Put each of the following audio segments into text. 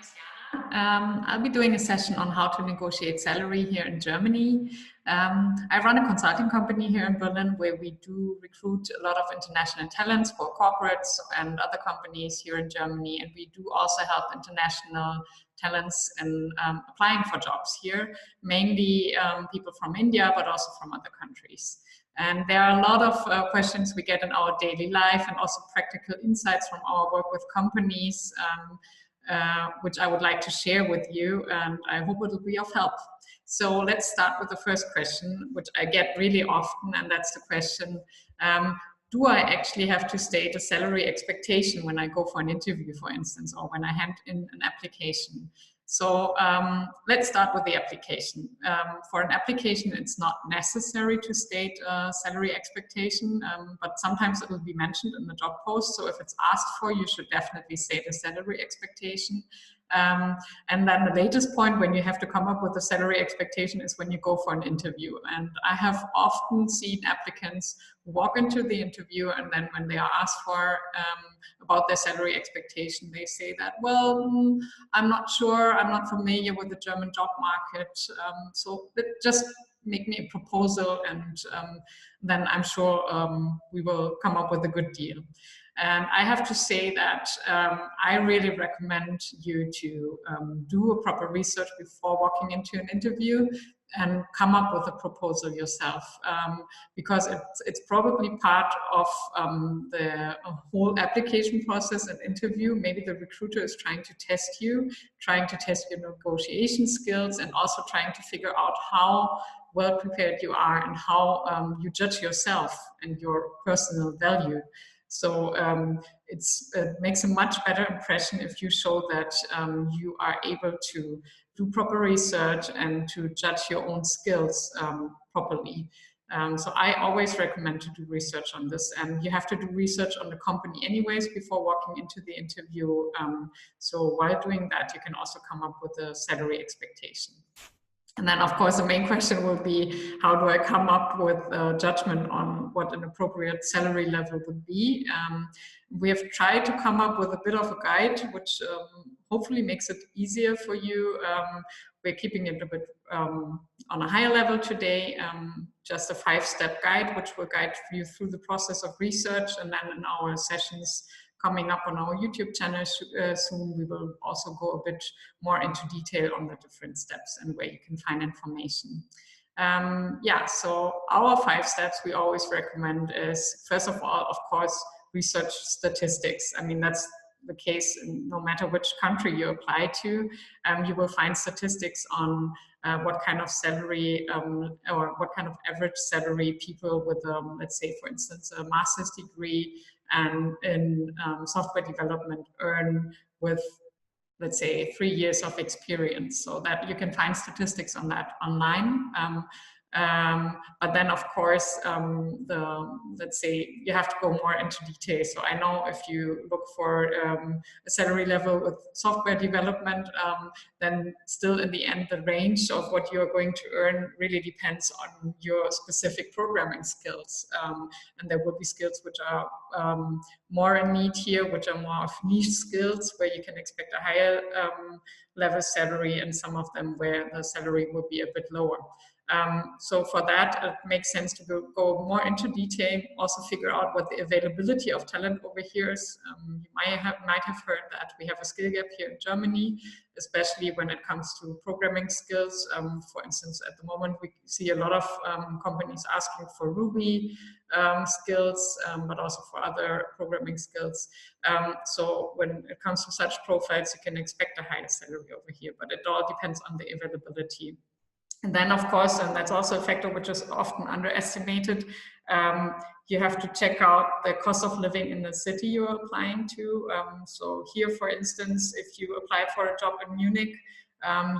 is Jana. I'll be doing a session on how to negotiate salary here in Germany. I run a consulting company here in Berlin where we do recruit a lot of international talents for corporates and other companies here in Germany. And we do also help international talents in applying for jobs here, mainly people from India, but also from other countries. And there are a lot of questions we get in our daily life and also practical insights from our work with companies, which I would like to share with you, and I hope it will be of help. So let's start with the first question, which I get really often, and that's the question, do I actually have to state a salary expectation when I go for an interview, for instance, or when I hand in an application? So let's start with the application. For an application, it's not necessary to state a salary expectation, but sometimes it will be mentioned in the job post. So if it's asked for, you should definitely state a salary expectation. And then the latest point when you have to come up with a salary expectation is when you go for an interview. And I have often seen applicants walk into the interview, and then when they are asked for about their salary expectation, they say that, well, I'm not sure, I'm not familiar with the German job market, so just make me a proposal, and then I'm sure we will come up with a good deal. And I have to say that I really recommend you to do a proper research before walking into an interview and come up with a proposal yourself, because it's probably part of the whole application process and interview. Maybe the recruiter is trying to test you, trying to test your negotiation skills, and also trying to figure out how well prepared you are and how you judge yourself and your personal value. So it makes a much better impression if you show that you are able to do proper research and to judge your own skills properly. So I always recommend to do research on this, and you have to do research on the company anyways before walking into the interview. So while doing that, you can also come up with a salary expectation. And then, of course, the main question will be, how do I come up with a judgment on what an appropriate salary level would be? We have tried to come up with a bit of a guide, which hopefully makes it easier for you. We're keeping it a bit on a higher level today, just a 5-step guide, which will guide you through the process of research. And then in our sessions coming up on our YouTube channel soon, we will also go a bit more into detail on the different steps and where you can find information. Yeah, so our 5 steps we always recommend is, first of all, of course, research statistics. I mean, that's the case no matter which country you apply to. You will find statistics on what kind of salary or what kind of average salary people with, let's say, for instance, a master's degree and in software development earn with, let's say, 3 years of experience. So that you can find statistics on that online. But then, of course, let's say you have to go more into detail. So I know if you look for a salary level with software development, then still in the end, the range of what you're going to earn really depends on your specific programming skills. And there will be skills which are more in need here, which are more of niche skills, where you can expect a higher level salary, and some of them where the salary will be a bit lower. So for that, it makes sense to go more into detail, also figure out what the availability of talent over here is. You might have heard that we have a skill gap here in Germany, especially when it comes to programming skills. For instance, at the moment, we see a lot of companies asking for Ruby skills, but also for other programming skills. So when it comes to such profiles, you can expect a higher salary over here, but it all depends on the availability. And then, of course, and that's also a factor which is often underestimated, you have to check out the cost of living in the city you're applying to. So here, for instance, if you apply for a job in Munich,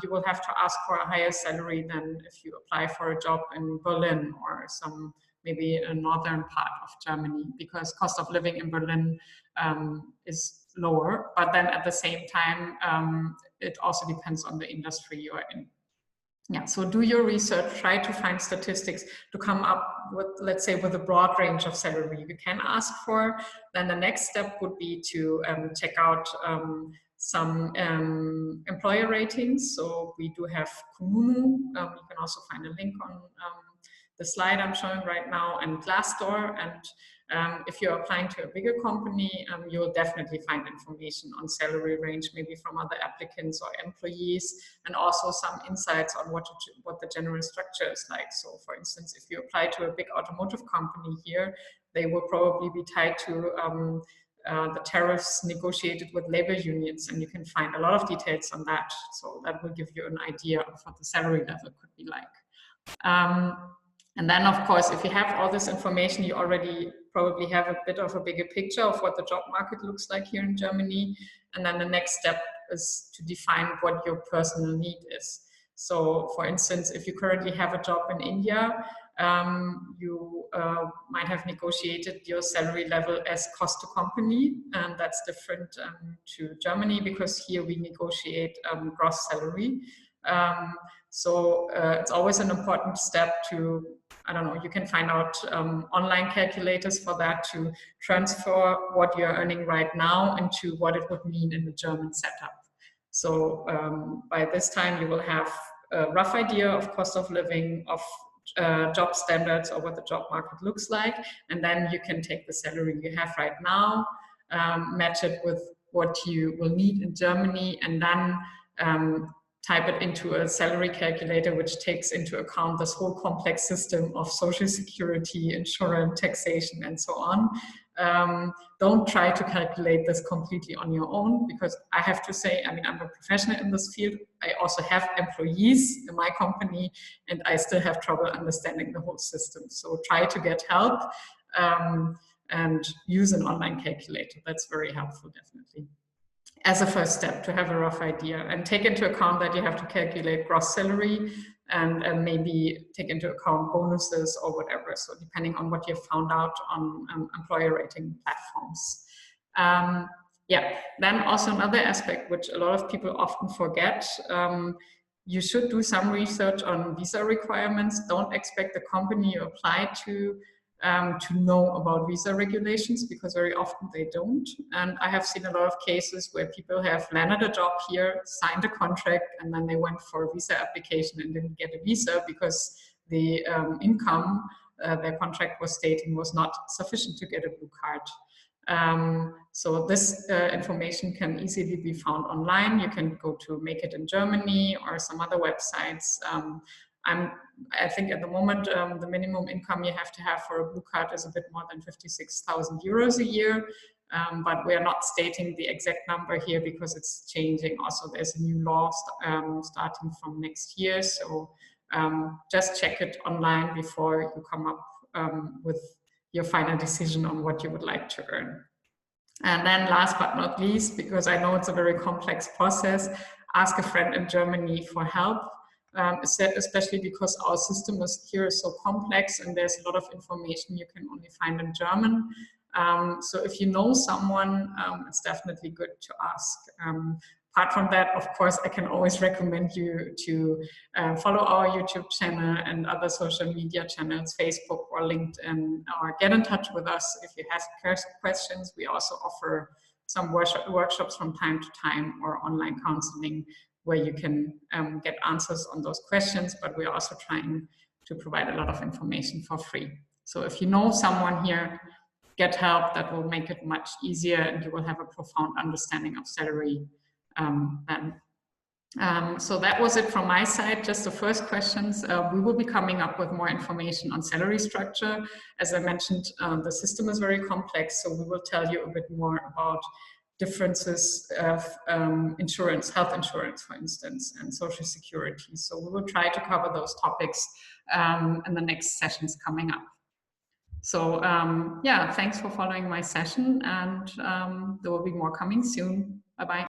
you will have to ask for a higher salary than if you apply for a job in Berlin or maybe a northern part of Germany, because cost of living in Berlin is lower. But then at the same time, it also depends on the industry you are in. Yeah, so do your research, try to find statistics to come up with, let's say, with a broad range of salary you can ask for. Then the next step would be to check out some employer ratings. So we do have Kununu. You can also find a link on the slide I'm showing right now, and Glassdoor. And if you're applying to a bigger company, you'll definitely find information on salary range, maybe from other applicants or employees, and also some insights on what the general structure is like. So for instance, if you apply to a big automotive company here, they will probably be tied to the tariffs negotiated with labor unions, and you can find a lot of details on that. So that will give you an idea of what the salary level could be like. And then, of course, if you have all this information, you already probably have a bit of a bigger picture of what the job market looks like here in Germany. And then the next step is to define what your personal need is. So, for instance, if you currently have a job in India, you might have negotiated your salary level as cost to company, and that's different to Germany, because here we negotiate gross salary. So it's always an important step to, I don't know, you can find out online calculators for that, to transfer what you're earning right now into what it would mean in the German setup. So by this time you will have a rough idea of cost of living, of job standards, or what the job market looks like, and then you can take the salary you have right now, match it with what you will need in Germany, and then type it into a salary calculator, which takes into account this whole complex system of social security, insurance, taxation, and so on. Don't try to calculate this completely on your own, because I have to say, I mean, I'm a professional in this field. I also have employees in my company, and I still have trouble understanding the whole system. So try to get help and use an online calculator. That's very helpful, definitely, as a first step, to have a rough idea, and take into account that you have to calculate gross salary, and maybe take into account bonuses or whatever. So depending on what you've found out on employer rating platforms. Yeah, then also another aspect which a lot of people often forget, you should do some research on visa requirements. Don't expect the company you apply to know about visa regulations, because very often they don't. And I have seen a lot of cases where people have landed a job here, signed a contract, and then they went for a visa application and didn't get a visa because the income their contract was stating was not sufficient to get a blue card. So this information can easily be found online. You can go to Make It in Germany or some other websites. I think at the moment, the minimum income you have to have for a blue card is a bit more than 56,000 euros a year. But we are not stating the exact number here because it's changing. Also, there's a new law starting from next year. So just check it online before you come up with your final decision on what you would like to earn. And then last but not least, because I know it's a very complex process, ask a friend in Germany for help. Especially because our system here is so complex, and there's a lot of information you can only find in German. So if you know someone, it's definitely good to ask. Apart from that, of course, I can always recommend you to follow our YouTube channel and other social media channels, Facebook or LinkedIn, or get in touch with us if you have questions. We also offer some workshops from time to time, or online counseling, where you can get answers on those questions, but we're also trying to provide a lot of information for free. So if you know someone here, get help. That will make it much easier, and you will have a profound understanding of salary then. So that was it from my side, just the first questions. We will be coming up with more information on salary structure. As I mentioned, the system is very complex, so we will tell you a bit more about differences of insurance, health insurance, for instance, and social security. So we will try to cover those topics in the next sessions coming up. So yeah, thanks for following my session, and there will be more coming soon. Bye-bye.